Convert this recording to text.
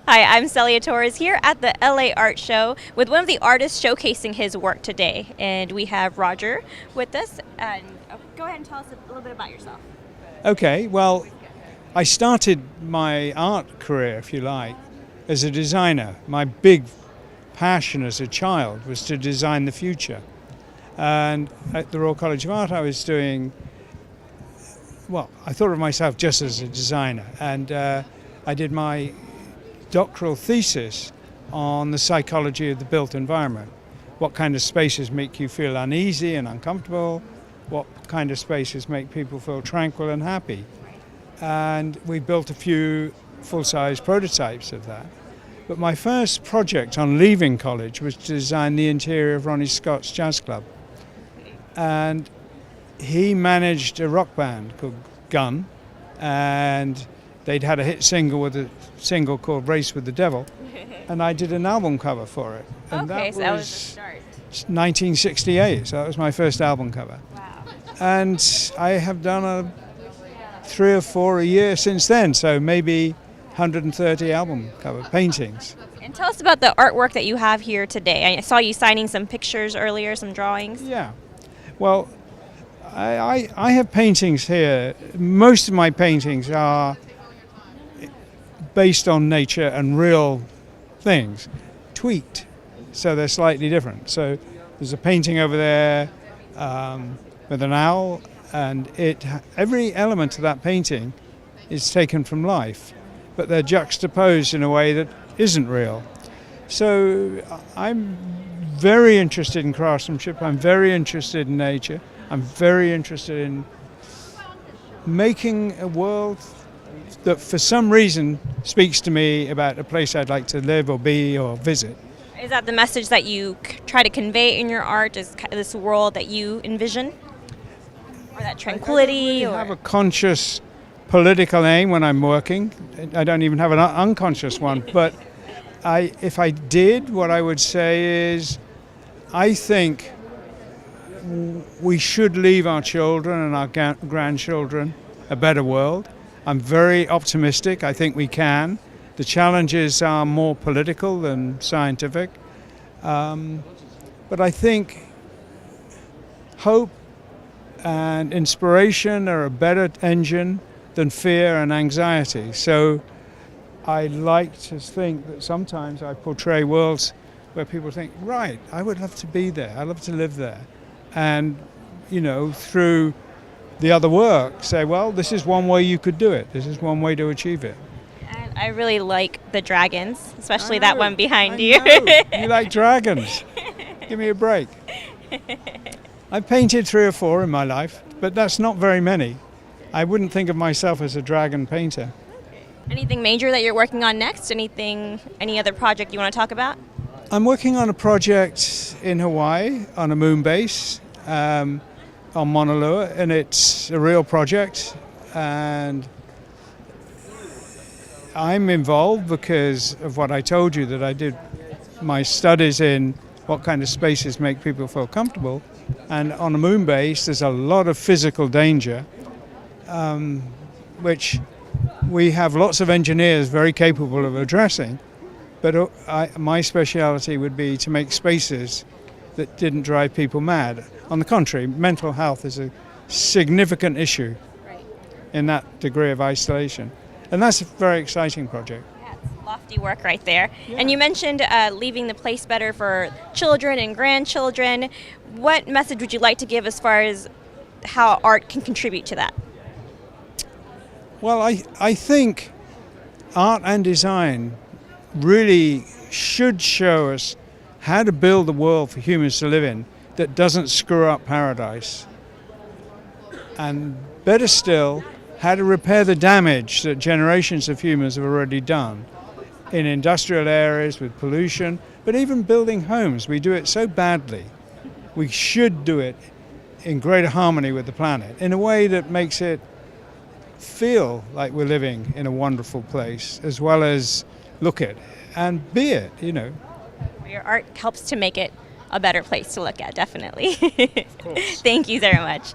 Hi, I'm Celia Torres here at the LA Art Show with one of the artists showcasing his work today. And we have Roger with us. And go ahead and tell us a little bit about yourself. Okay, well, I started my art career, if you like, as a designer. My big passion as a child was to design the future. And at the Royal College of Art, I was doing, well, I thought of myself just as a designer. And I did my doctoral thesis on the psychology of the built environment. What kind of spaces make you feel uneasy and uncomfortable? What kind of spaces make people feel tranquil and happy? And we built a few full-size prototypes of that. But my first project on leaving college was to design the interior of Ronnie Scott's jazz club. And he managed a rock band called Gun, and they'd had a hit single with a single called Race with the Devil, and I did an album cover for it. And Okay, so that was the start. 1968, so that was my first album cover. Wow. And I have done 3 or 4 a year since then, so maybe 130 album cover paintings. And tell us about the artwork that you have here today. I saw you signing some pictures earlier, some drawings. Yeah, well, I have paintings here. Most of my paintings are based on nature and real things, tweaked, so they're slightly different. So there's a painting over there with an owl, and every element of that painting is taken from life, but they're juxtaposed in a way that isn't real. So I'm very interested in craftsmanship, I'm very interested in nature, I'm very interested in making a world that for some reason speaks to me about a place I'd like to live or be or visit. Is that the message that you try to convey in your art, is this world that you envision? Or that tranquility? I have a conscious political aim when I'm working. I don't even have an unconscious one, but if I did, what I would say is I think we should leave our children and our grandchildren a better world. I'm very optimistic. I think we can. The challenges are more political than scientific. But I think hope and inspiration are a better engine than fear and anxiety. So I like to think that sometimes I portray worlds where people think, right, I would love to be there. I'd love to live there. And, through the other work, say, well, this is one way you could do it. This is one way to achieve it. And I really like the dragons, especially that one behind you. You like dragons. Give me a break. I've painted 3 or 4 in my life, but that's not very many. I wouldn't think of myself as a dragon painter. Anything major that you're working on next? Any other project you want to talk about? I'm working on a project in Hawaii on a moon base on Mauna Loa, and it's a real project, and I'm involved because of what I told you, that I did my studies in what kind of spaces make people feel comfortable, and on a moon base there's a lot of physical danger, which we have lots of engineers very capable of addressing, but my speciality would be to make spaces that didn't drive people mad. On the contrary, mental health is a significant issue in that degree of isolation. And that's a very exciting project. Yeah, it's lofty work right there. Yeah. And you mentioned leaving the place better for children and grandchildren. What message would you like to give as far as how art can contribute to that? Well, I think art and design really should show us how to build a world for humans to live in that doesn't screw up paradise. And better still, how to repair the damage that generations of humans have already done in industrial areas with pollution, but even building homes. We do it so badly. We should do it in greater harmony with the planet, in a way that makes it feel like we're living in a wonderful place, as well as look it and be it, Your art helps to make it a better place to look at, definitely. Of course. Thank you very much.